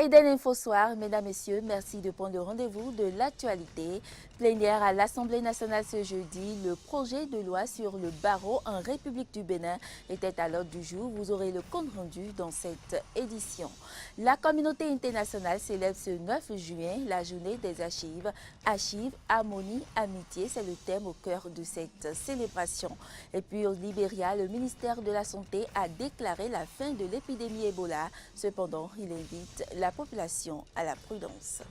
Eden Info Soir, mesdames, messieurs, merci de prendre le rendez-vous de l'actualité. Plénière à l'Assemblée nationale ce jeudi, le projet de loi sur le barreau en République du Bénin était à l'ordre du jour. Vous aurez le compte rendu dans cette édition. La communauté internationale célèbre ce 9 juin la journée des archives. Archives, harmonie, amitié, c'est le thème au cœur de cette célébration. Et puis au Libéria, le ministère de la Santé a déclaré la fin de l'épidémie Ebola. Cependant, il invite la population à la prudence.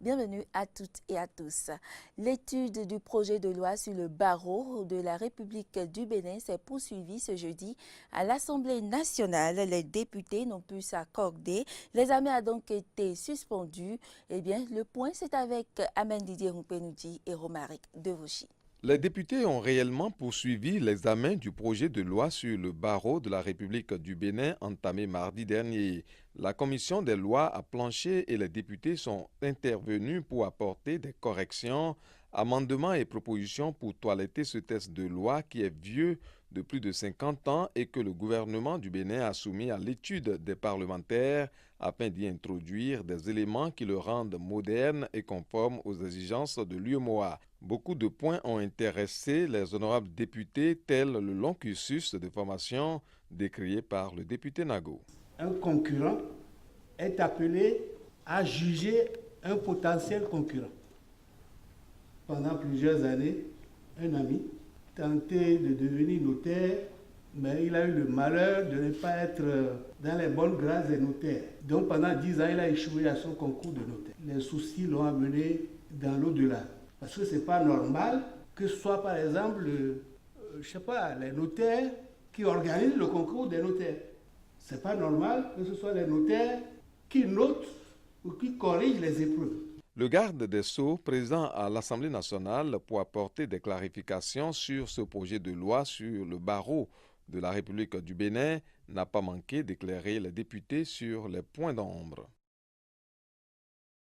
Bienvenue à toutes et à tous. L'étude du projet de loi sur le barreau de la République du Bénin s'est poursuivie ce jeudi à l'Assemblée nationale. Les députés n'ont pu s'accorder. L'examen a donc été suspendu. Eh bien, le point, c'est avec Amen Didier Rumpenoudi et Romaric Devauchy. Les députés ont réellement poursuivi l'examen du projet de loi sur le barreau de la République du Bénin entamé mardi dernier. La commission des lois a planché et les députés sont intervenus pour apporter des corrections, amendements et propositions pour toiletter ce texte de loi qui est vieux de plus de 50 ans et que le gouvernement du Bénin a soumis à l'étude des parlementaires afin d'y introduire des éléments qui le rendent moderne et conforme aux exigences de l'UEMOA. Beaucoup de points ont intéressé les honorables députés, tels le long cursus de formation décrié par le député Nago. Un concurrent est appelé à juger un potentiel concurrent. Pendant plusieurs années, un ami tentait de devenir notaire, mais il a eu le malheur de ne pas être dans les bonnes grâces des notaires. Donc pendant 10 ans, il a échoué à son concours de notaire. Les soucis l'ont amené dans l'au-delà. Parce que ce n'est pas normal que ce soit par exemple, les notaires qui organisent le concours des notaires. Ce n'est pas normal que ce soit les notaires qui notent ou qui corrigent les épreuves. Le garde des Sceaux, présent à l'Assemblée nationale pour apporter des clarifications sur ce projet de loi sur le barreau de la République du Bénin, n'a pas manqué d'éclairer les députés sur les points d'ombre.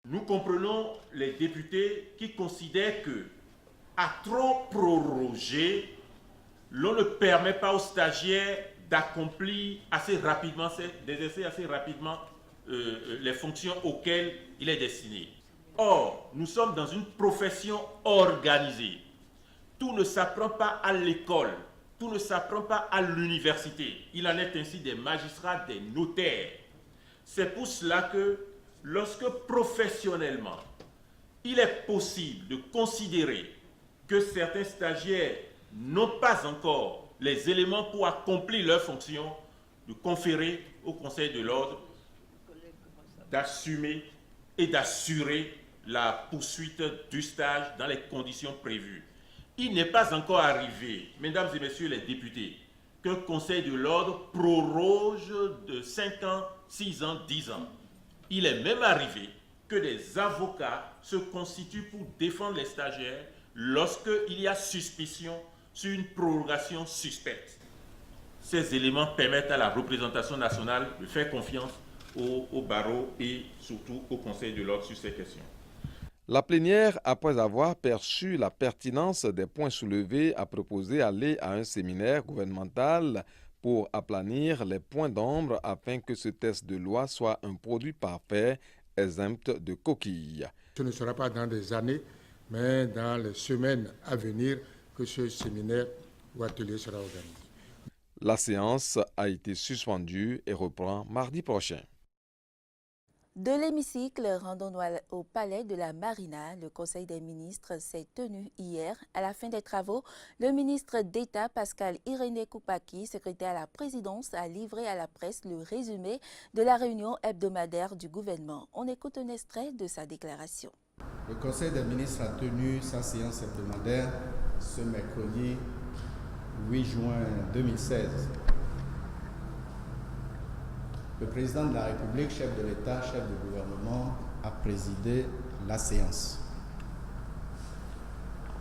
Nous comprenons les députés qui considèrent que, à trop proroger, l'on ne permet pas aux stagiaires d'accomplir assez rapidement, d'exercer assez rapidement les fonctions auxquelles il est destiné. Or, nous sommes dans une profession organisée. Tout ne s'apprend pas à l'école, tout ne s'apprend pas à l'université. Il en est ainsi des magistrats, des notaires. C'est pour cela que, lorsque professionnellement, il est possible de considérer que certains stagiaires n'ont pas encore les éléments pour accomplir leurs fonctions, de conférer au Conseil de l'ordre d'assumer et d'assurer la poursuite du stage dans les conditions prévues. Il n'est pas encore arrivé, mesdames et messieurs les députés, qu'un Conseil de l'ordre proroge de 5 ans, 6 ans, 10 ans. Il est même arrivé que des avocats se constituent pour défendre les stagiaires lorsqu'il y a suspicion sur une prorogation suspecte. Ces éléments permettent à la représentation nationale de faire confiance au barreau et surtout au Conseil de l'ordre sur ces questions. La plénière, après avoir perçu la pertinence des points soulevés, a proposé d'aller à un séminaire gouvernemental pour aplanir les points d'ombre afin que ce texte de loi soit un produit parfait, exempt de coquilles. Ce ne sera pas dans des années, mais dans les semaines à venir que ce séminaire ou atelier sera organisé. La séance a été suspendue et reprend mardi prochain. De l'hémicycle, rendons-nous au palais de la Marina. Le Conseil des ministres s'est tenu hier. À la fin des travaux, le ministre d'État Pascal Irénée Koupaki, secrétaire à la présidence, a livré à la presse le résumé de la réunion hebdomadaire du gouvernement. On écoute un extrait de sa déclaration. Le Conseil des ministres a tenu sa séance hebdomadaire ce mercredi 8 juin 2016. Le président de la République, chef de l'État, chef du gouvernement, a présidé la séance.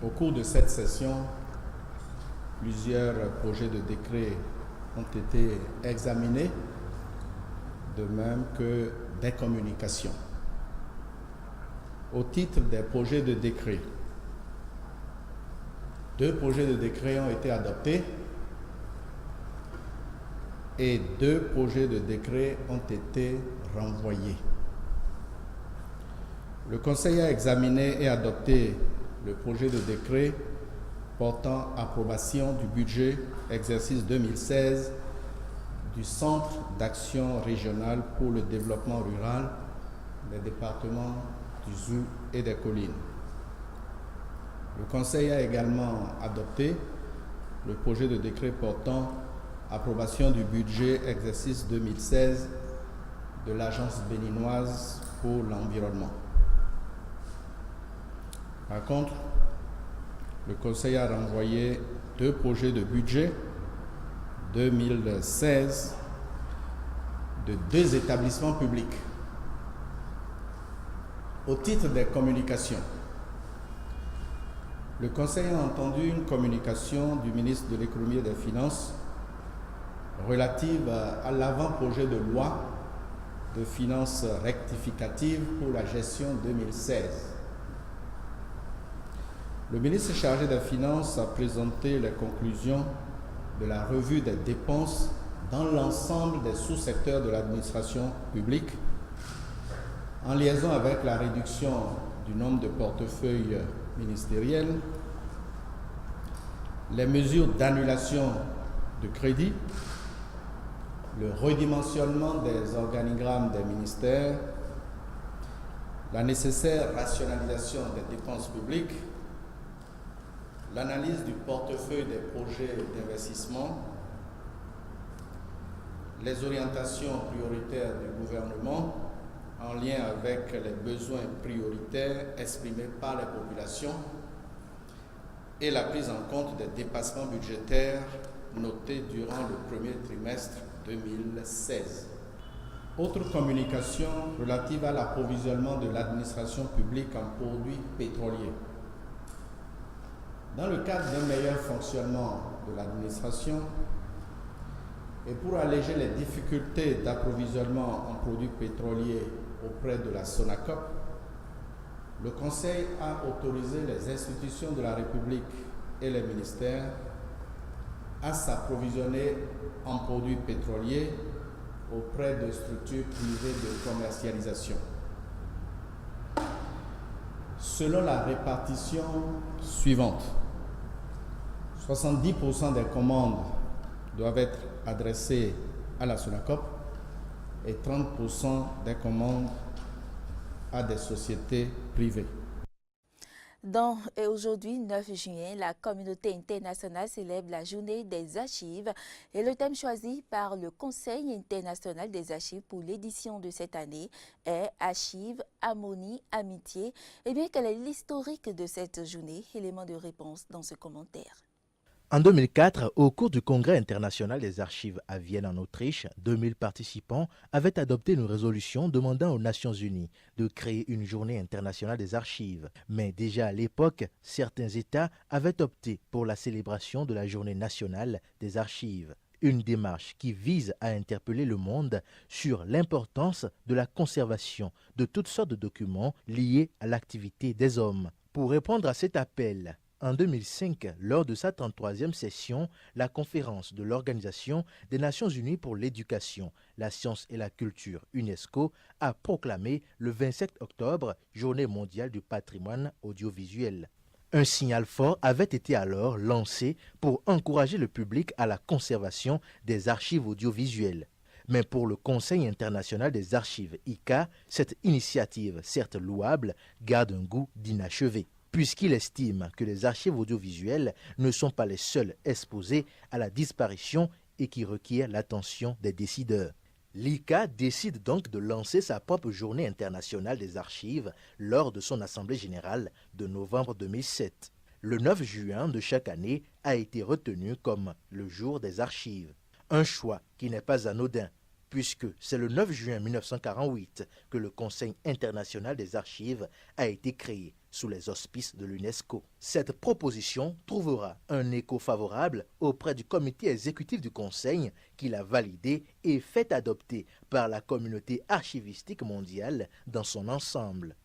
Au cours de cette session, plusieurs projets de décret ont été examinés, de même que des communications. Au titre des projets de décret, 2 projets de décret ont été adoptés et 2 projets de décret ont été renvoyés. Le Conseil a examiné et adopté le projet de décret portant approbation du budget exercice 2016 du Centre d'action régional pour le développement rural des départements du Zou et des Collines. Le Conseil a également adopté le projet de décret portant approbation du budget exercice 2016 de l'Agence béninoise pour l'environnement. Par contre, le Conseil a renvoyé 2 projets de budget 2016 de 2 établissements publics. Au titre des communications, le Conseil a entendu une communication du ministre de l'Économie et des Finances relative à l'avant-projet de loi de finances rectificative pour la gestion 2016. Le ministre chargé des Finances a présenté les conclusions de la revue des dépenses dans l'ensemble des sous-secteurs de l'administration publique, en liaison avec la réduction du nombre de portefeuilles ministériels, les mesures d'annulation de crédit, le redimensionnement des organigrammes des ministères, la nécessaire rationalisation des dépenses publiques, l'analyse du portefeuille des projets d'investissement, les orientations prioritaires du gouvernement en lien avec les besoins prioritaires exprimés par les populations et la prise en compte des dépassements budgétaires notés durant le premier trimestre 2016. Autre communication relative à l'approvisionnement de l'administration publique en produits pétroliers. Dans le cadre d'un meilleur fonctionnement de l'administration et pour alléger les difficultés d'approvisionnement en produits pétroliers auprès de la SONACOP, le Conseil a autorisé les institutions de la République et les ministères à s'approvisionner en produits pétroliers auprès de structures privées de commercialisation. Selon la répartition suivante, 70% des commandes doivent être adressées à la SONACOP et 30% des commandes à des sociétés privées. Aujourd'hui, 9 juin, la communauté internationale célèbre la journée des archives et le thème choisi par le Conseil international des archives pour l'édition de cette année est Archives, harmonie, amitié. Et bien, quel est l'historique de cette journée? Élément de réponse dans ce commentaire. En 2004, au cours du Congrès international des archives à Vienne en Autriche, 2000 participants avaient adopté une résolution demandant aux Nations Unies de créer une journée internationale des archives. Mais déjà à l'époque, certains États avaient opté pour la célébration de la journée nationale des archives. Une démarche qui vise à interpeller le monde sur l'importance de la conservation de toutes sortes de documents liés à l'activité des hommes. Pour répondre à cet appel, en 2005, lors de sa 33e session, la conférence de l'Organisation des Nations Unies pour l'éducation, la science et la culture, UNESCO, a proclamé le 27 octobre Journée mondiale du patrimoine audiovisuel. Un signal fort avait été alors lancé pour encourager le public à la conservation des archives audiovisuelles. Mais pour le Conseil international des archives, ICA, cette initiative, certes louable, garde un goût d'inachevé, puisqu'il estime que les archives audiovisuelles ne sont pas les seules exposées à la disparition et qui requièrent l'attention des décideurs. L'ICA décide donc de lancer sa propre journée internationale des archives lors de son assemblée générale de novembre 2007. Le 9 juin de chaque année a été retenu comme le jour des archives. Un choix qui n'est pas anodin, puisque c'est le 9 juin 1948 que le Conseil international des archives a été créé sous les auspices de l'UNESCO. Cette proposition trouvera un écho favorable auprès du comité exécutif du Conseil qui l'a validée et fait adopter par la communauté archivistique mondiale dans son ensemble.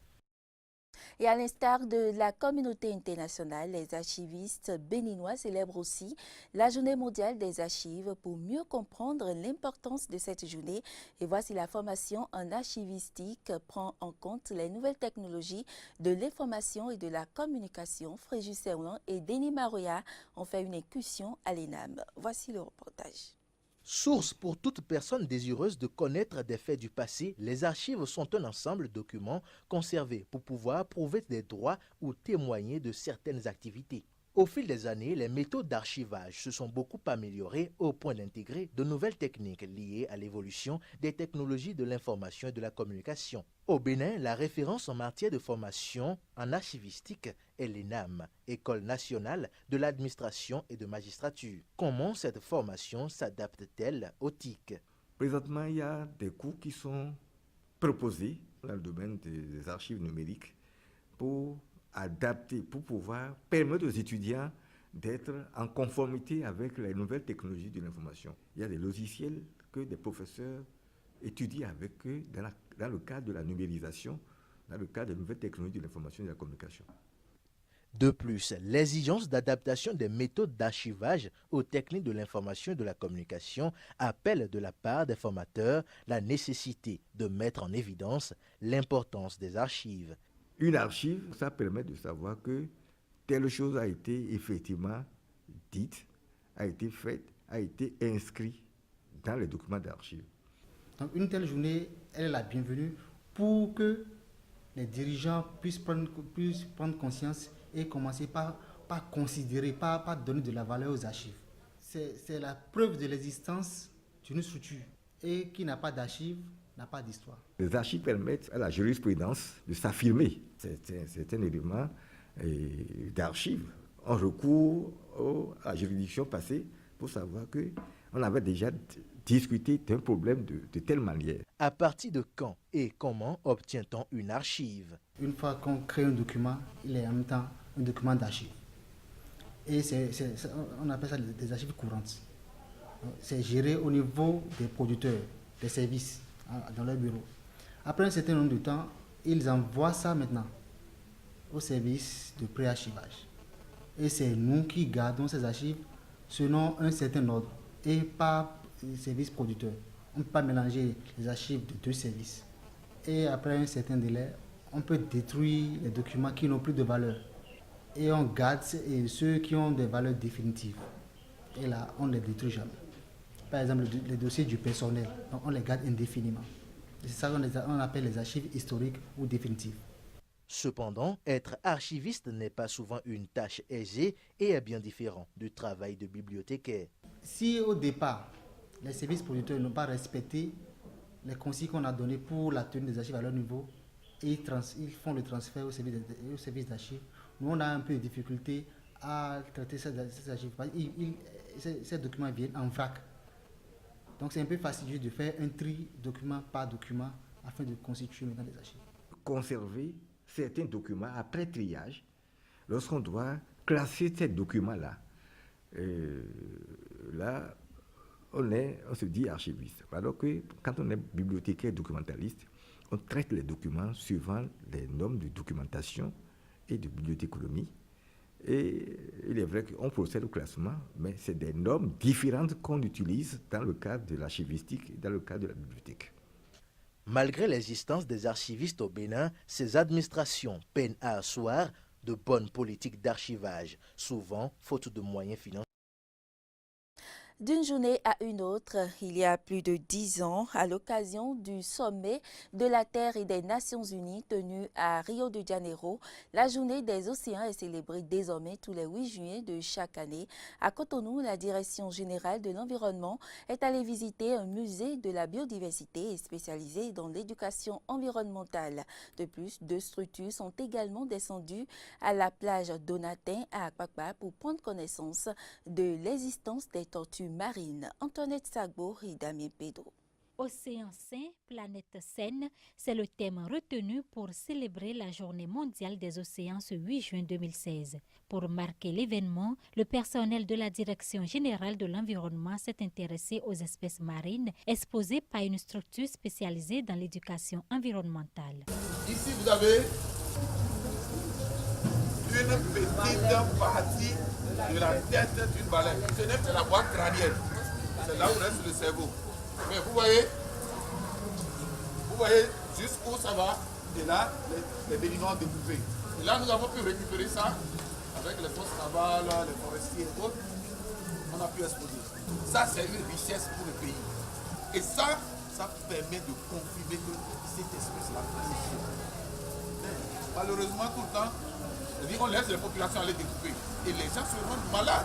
Et à l'instar de la communauté internationale, les archivistes béninois célèbrent aussi la Journée mondiale des archives pour mieux comprendre l'importance de cette journée. Et voici la formation en archivistique prend en compte les nouvelles technologies de l'information et de la communication. Fréjus Serlan et Denis Maroya ont fait une incursion à l'ENAM. Voici le reportage. Source pour toute personne désireuse de connaître des faits du passé, les archives sont un ensemble de documents conservés pour pouvoir prouver des droits ou témoigner de certaines activités. Au fil des années, les méthodes d'archivage se sont beaucoup améliorées au point d'intégrer de nouvelles techniques liées à l'évolution des technologies de l'information et de la communication. Au Bénin, la référence en matière de formation en archivistique est l'ENAM, École nationale de l'administration et de magistrature. Comment cette formation s'adapte-t-elle aux TIC? Présentement, il y a des cours qui sont proposés dans le domaine des archives numériques pour adapter, pour pouvoir permettre aux étudiants d'être en conformité avec les nouvelles technologies de l'information. Il y a des logiciels que des professeurs étudient avec eux dans le cadre de la numérisation, dans le cadre des nouvelles technologies de l'information et de la communication. De plus, l'exigence d'adaptation des méthodes d'archivage aux techniques de l'information et de la communication appelle de la part des formateurs la nécessité de mettre en évidence l'importance des archives. Une archive, ça permet de savoir que telle chose a été effectivement dite, a été faite, a été inscrite dans les documents d'archives. Donc une telle journée, elle est la bienvenue pour que les dirigeants puissent prendre conscience et commencer par considérer, par donner de la valeur aux archives. C'est la preuve de l'existence d'une structure. Et qui n'a pas d'archives n'a pas d'histoire. Les archives permettent à la jurisprudence de s'affirmer. C'est un élément d'archives. On recourt à la juridiction passée pour savoir qu'on avait déjà discuté d'un problème de telle manière. À partir de quand et comment obtient-on une archive? Une fois qu'on crée un document, il est en même temps un document d'archive. Et on appelle ça des archives courantes. C'est géré au niveau des producteurs, des services, dans leur bureau. Après un certain nombre de temps, ils envoient ça maintenant au service de pré-archivage. Et c'est nous qui gardons ces archives selon un certain ordre et par service producteur. On ne peut pas mélanger les archives de deux services. Et après un certain délai, on peut détruire les documents qui n'ont plus de valeur. Et on garde ceux qui ont des valeurs définitives. Et là, on ne les détruit jamais. Par exemple, les dossiers du personnel, donc on les garde indéfiniment. C'est ça qu'on appelle les archives historiques ou définitives. Cependant, être archiviste n'est pas souvent une tâche aisée et est bien différent du travail de bibliothécaire. Si au départ, les services producteurs n'ont pas respecté les consignes qu'on a données pour la tenue des archives à leur niveau, et ils font le transfert au service d'archives, nous on a un peu de difficulté à traiter ces archives. Ces documents viennent en vrac. Donc c'est un peu fastidieux de faire un tri document par document afin de constituer maintenant des archives. Conserver certains documents après triage, lorsqu'on doit classer ces documents-là, là, on se dit archiviste. Alors que quand on est bibliothécaire documentaliste, on traite les documents suivant les normes de documentation et de bibliothéconomie. Et il est vrai qu'on procède au classement, mais c'est des normes différentes qu'on utilise dans le cadre de l'archivistique et dans le cadre de la bibliothèque. Malgré l'existence des archivistes au Bénin, ces administrations peinent à asseoir de bonnes politiques d'archivage, souvent faute de moyens financiers. D'une journée à une autre, il y a plus de 10 ans, à l'occasion du sommet de la Terre et des Nations Unies tenu à Rio de Janeiro, la journée des océans est célébrée désormais tous les 8 juillet de chaque année. À Cotonou, la Direction générale de l'environnement est allée visiter un musée de la biodiversité spécialisé dans l'éducation environnementale. De plus, 2 structures sont également descendues à la plage Donatin à Akpakpa pour prendre connaissance de l'existence des tortues marine. Antoinette Sagbo et Damien Pedro. Océan sain, planète saine, c'est le thème retenu pour célébrer la Journée mondiale des océans ce 8 juin 2016. Pour marquer l'événement, le personnel de la Direction générale de l'environnement s'est intéressé aux espèces marines exposées par une structure spécialisée dans l'éducation environnementale. Ici, vous avez petite partie de la tête d'une baleine. Ce n'est que la boîte crânienne. C'est là où reste le cerveau. Mais vous voyez jusqu'où ça va. Et là, les béninois découpés. Et là, nous avons pu récupérer ça avec les forces navales, les forestiers et autres. On a pu exposer. Ça, c'est une richesse pour le pays. Et ça permet de confirmer que cette espèce-là est malheureusement, tout le temps, on laisse les populations aller découper. Et les gens se rendent malades.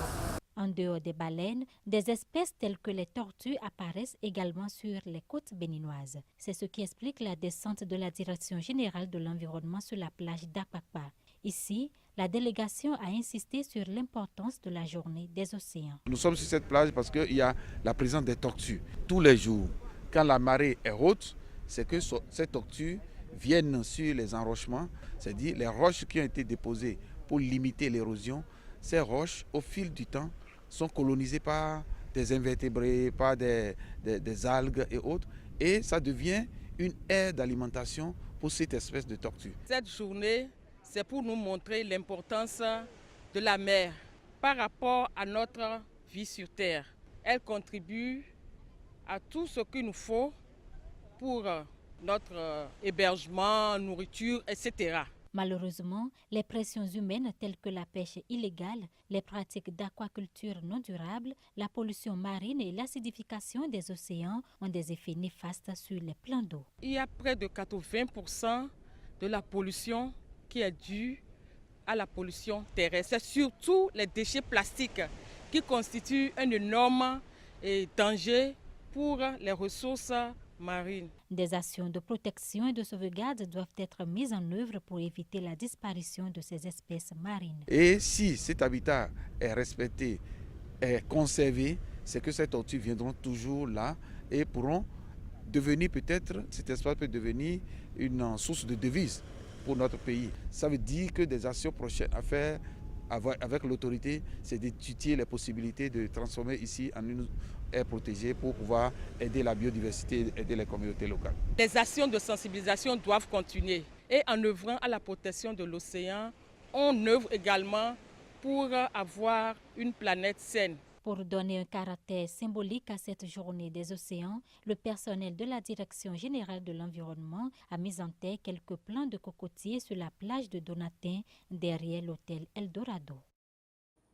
En dehors des baleines, des espèces telles que les tortues apparaissent également sur les côtes béninoises. C'est ce qui explique la descente de la Direction générale de l'environnement sur la plage d'Apapa. Ici, la délégation a insisté sur l'importance de la journée des océans. Nous sommes sur cette plage parce qu'il y a la présence des tortues. Tous les jours, quand la marée est haute, c'est que ces tortues viennent sur les enrochements, c'est-à-dire les roches qui ont été déposées pour limiter l'érosion. Ces roches, au fil du temps, sont colonisées par des invertébrés, par des algues et autres. Et ça devient une aire d'alimentation pour cette espèce de tortue. Cette journée, c'est pour nous montrer l'importance de la mer par rapport à notre vie sur Terre. Elle contribue à tout ce qu'il nous faut pour notre hébergement, nourriture, etc. Malheureusement, les pressions humaines telles que la pêche illégale, les pratiques d'aquaculture non durables, la pollution marine et l'acidification des océans ont des effets néfastes sur les plans d'eau. Il y a près de 80% de la pollution qui est due à la pollution terrestre. C'est surtout les déchets plastiques qui constituent un énorme danger pour les ressources marines. Des actions de protection et de sauvegarde doivent être mises en œuvre pour éviter la disparition de ces espèces marines. Et si cet habitat est respecté, est conservé, c'est que ces tortues viendront toujours là et pourront devenir peut-être, cet espace peut devenir une source de devises pour notre pays. Ça veut dire que des actions prochaines à faire avec l'autorité, c'est d'étudier les possibilités de transformer ici en une aire protégée pour pouvoir aider la biodiversité et aider les communautés locales. Les actions de sensibilisation doivent continuer et en œuvrant à la protection de l'océan, on œuvre également pour avoir une planète saine. Pour donner un caractère symbolique à cette journée des océans, le personnel de la Direction générale de l'environnement a mis en terre quelques plants de cocotiers sur la plage de Donatin, derrière l'hôtel Eldorado.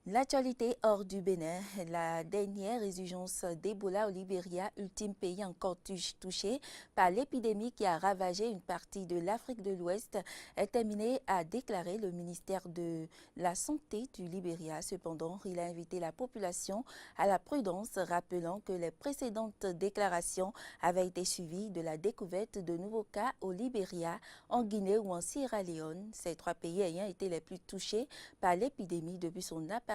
L'actualité hors du Bénin, la dernière résurgence d'Ebola au Libéria, ultime pays encore touché par l'épidémie qui a ravagé une partie de l'Afrique de l'Ouest, est terminé, a déclaré le ministère de la Santé du Libéria. Cependant, il a invité la population à la prudence, rappelant que les précédentes déclarations avaient été suivies de la découverte de nouveaux cas au Libéria, en Guinée ou en Sierra Leone, ces trois pays ayant été les plus touchés par l'épidémie depuis son apparition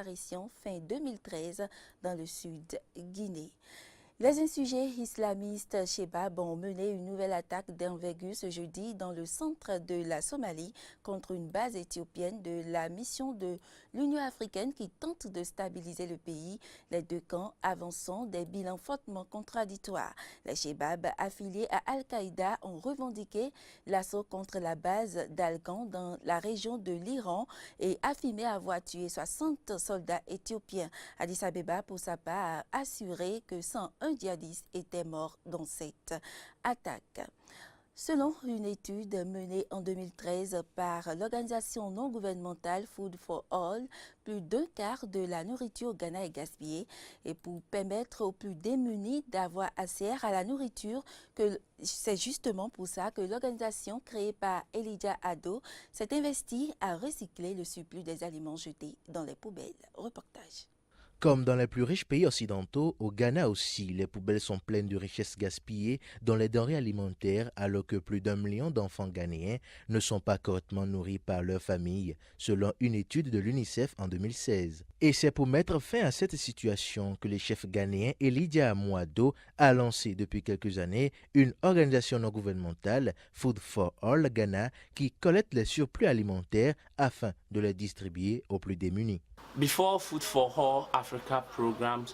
fin 2013 dans le sud Guinée. Les insurgés islamistes Shebab ont mené une nouvelle attaque d'envergure ce jeudi dans le centre de la Somalie contre une base éthiopienne de la mission de l'Union africaine qui tente de stabiliser le pays. Les deux camps avançant des bilans fortement contradictoires. Les Shebab affiliés à Al-Qaïda ont revendiqué l'assaut contre la base d'Algan dans la région de l'Iran et affirmé avoir tué 60 soldats éthiopiens. Addis Abeba, pour sa part, a assuré que 101 djihadistes étaient morts dans cette attaque. Selon une étude menée en 2013 par l'organisation non gouvernementale Food for All, plus d'un quart de la nourriture au Ghana est gaspillée. Et pour permettre aux plus démunis d'avoir accès à la nourriture, c'est justement pour ça que l'organisation créée par Elijah Ado s'est investie à recycler le surplus des aliments jetés dans les poubelles. Reportage. Comme dans les plus riches pays occidentaux, au Ghana aussi, les poubelles sont pleines de richesses gaspillées dans les denrées alimentaires, alors que plus d'1 million d'enfants ghanéens ne sont pas correctement nourris par leur famille, selon une étude de l'UNICEF en 2016. Et c'est pour mettre fin à cette situation que le chef ghanéen Elijah Amouado a lancé depuis quelques années une organisation non gouvernementale, Food for All Ghana, qui collecte les surplus alimentaires afin de les distribuer aux plus démunis. Before Food for All Africa programs,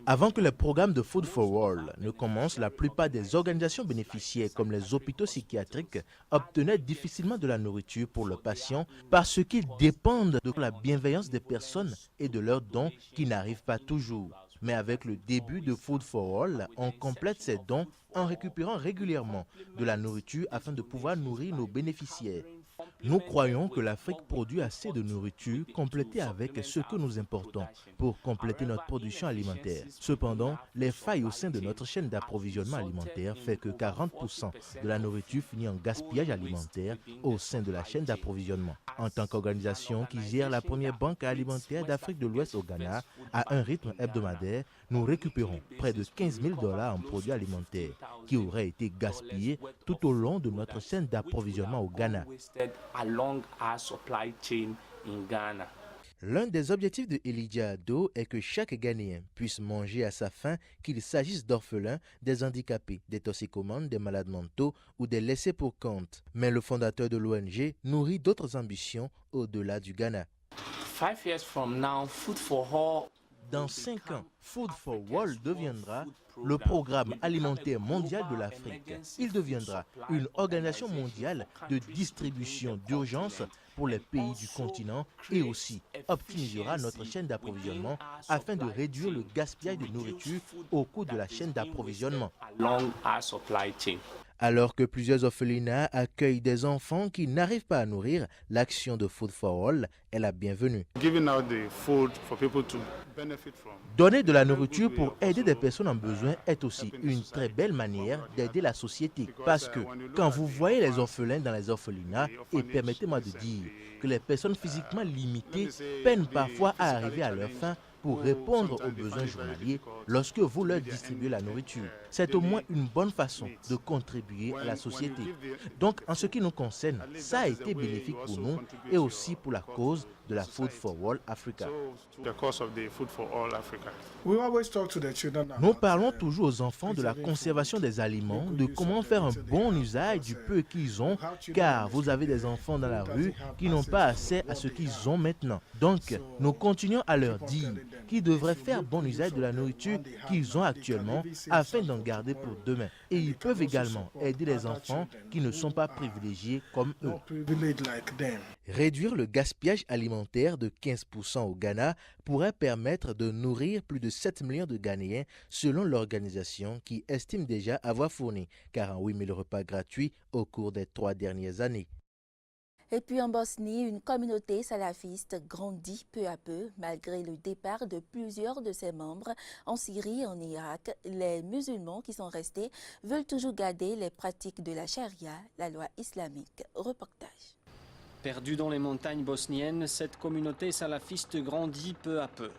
Avant que les programmes de Food for All ne commencent, la plupart des organisations bénéficiaires, comme les hôpitaux psychiatriques, obtenaient difficilement de la nourriture pour leurs patients parce qu'ils dépendent de la bienveillance des personnes et de leurs dons qui n'arrivent pas toujours. Mais avec le début de Food for All, on complète ces dons en récupérant régulièrement de la nourriture afin de pouvoir nourrir nos bénéficiaires. Nous croyons que l'Afrique produit assez de nourriture complétée avec ce que nous importons pour compléter notre production alimentaire. Cependant, les failles au sein de notre chaîne d'approvisionnement alimentaire fait que 40% de la nourriture finit en gaspillage alimentaire au sein de la chaîne d'approvisionnement. En tant qu'organisation qui gère la première banque alimentaire d'Afrique de l'Ouest au Ghana, à un rythme hebdomadaire, nous récupérons près de 15 000 $ en produits alimentaires qui auraient été gaspillés tout au long de notre chaîne d'approvisionnement au Ghana. L'un des objectifs de Elijah Ado est que chaque Ghanéen puisse manger à sa faim, qu'il s'agisse d'orphelins, des handicapés, des toxicomanes, des malades mentaux ou des laissés pour compte. Mais le fondateur de l'ONG nourrit d'autres ambitions au-delà du Ghana. Dans 5 ans, Food for All deviendra le programme alimentaire mondial de l'Afrique. Il deviendra une organisation mondiale de distribution d'urgence pour les pays du continent et aussi optimisera notre chaîne d'approvisionnement afin de réduire le gaspillage de nourriture au cours de la chaîne d'approvisionnement. Alors que plusieurs orphelinats accueillent des enfants qui n'arrivent pas à nourrir, l'action de Food for All est la bienvenue. Donner de la nourriture pour aider des personnes en besoin est aussi une très belle manière d'aider la société. Parce que quand vous voyez les orphelins dans les orphelinats, et permettez-moi de dire que les personnes physiquement limitées peinent parfois à arriver à leur fin pour répondre aux besoins journaliers lorsque vous leur distribuez la nourriture. C'est au moins une bonne façon de contribuer à la société. Donc, en ce qui nous concerne, ça a été bénéfique pour nous et aussi pour la cause de la Food for All Africa. Nous parlons toujours aux enfants de la conservation des aliments, de comment faire un bon usage du peu qu'ils ont, car vous avez des enfants dans la rue qui n'ont pas accès à ce qu'ils ont maintenant. Donc, nous continuons à leur dire qu'ils devraient faire bon usage de la nourriture qu'ils ont actuellement afin d'en garder pour demain. Et ils peuvent également aider les enfants qui ne sont pas privilégiés comme eux. Réduire le gaspillage alimentaire de 15% au Ghana pourrait permettre de nourrir plus de 7 millions de Ghanéens selon l'organisation qui estime déjà avoir fourni 48 000 repas gratuits au cours des 3 dernières années. Et puis en Bosnie, une communauté salafiste grandit peu à peu malgré le départ de plusieurs de ses membres en Syrie et en Irak. Les musulmans qui sont restés veulent toujours garder les pratiques de la charia, la loi islamique. Reportage. Perdue dans les montagnes bosniennes, cette communauté salafiste grandit peu à peu.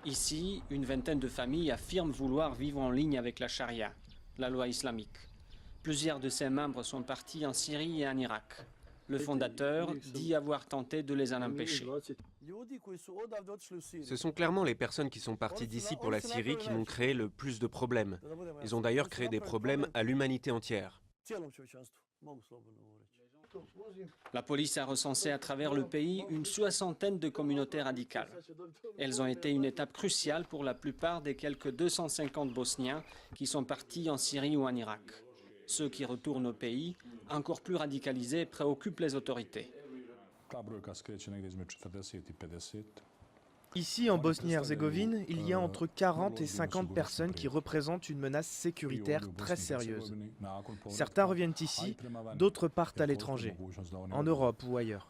Ici, une vingtaine de familles affirment vouloir vivre en ligne avec la charia, la loi islamique. Plusieurs de ses membres sont partis en Syrie et en Irak. Le fondateur dit avoir tenté de les en empêcher. Ce sont clairement les personnes qui sont parties d'ici pour la Syrie qui m'ont créé le plus de problèmes. Ils ont d'ailleurs créé des problèmes à l'humanité entière. La police a recensé à travers le pays une 60aine de communautés radicales. Elles ont été une étape cruciale pour la plupart des quelques 250 Bosniens qui sont partis en Syrie ou en Irak. Ceux qui retournent au pays, encore plus radicalisés, préoccupent les autorités. Ici, en Bosnie-Herzégovine, il y a entre 40 et 50 personnes qui représentent une menace sécuritaire très sérieuse. Certains reviennent ici, d'autres partent à l'étranger, en Europe ou ailleurs.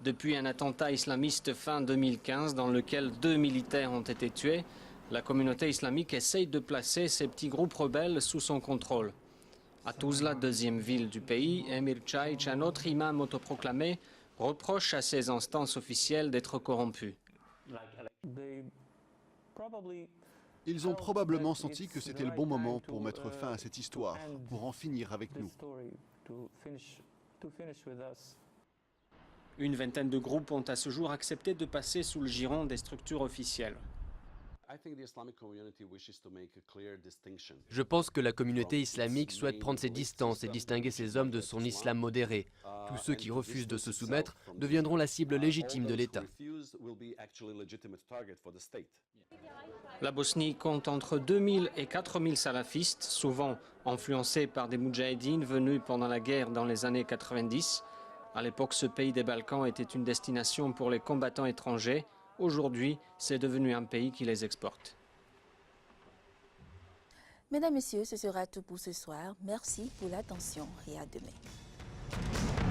Depuis un attentat islamiste fin 2015 dans lequel 2 militaires ont été tués, la communauté islamique essaye de placer ces petits groupes rebelles sous son contrôle. À Tuzla, deuxième ville du pays, Emir Çaić, un autre imam autoproclamé, reproche à ses instances officielles d'être corrompus. Ils ont probablement senti que c'était le bon moment pour mettre fin à cette histoire, pour en finir avec nous. Une vingtaine de groupes ont à ce jour accepté de passer sous le giron des structures officielles. Je pense que la communauté islamique souhaite prendre ses distances et distinguer ces hommes de son islam modéré. Tous ceux qui refusent de se soumettre deviendront la cible légitime de l'État. La Bosnie compte entre 2000 et 4000 salafistes, souvent influencés par des moudjahidines venus pendant la guerre dans les années 90. À l'époque, ce pays des Balkans était une destination pour les combattants étrangers. Aujourd'hui, c'est devenu un pays qui les exporte. Mesdames, Messieurs, ce sera tout pour ce soir. Merci pour l'attention et à demain.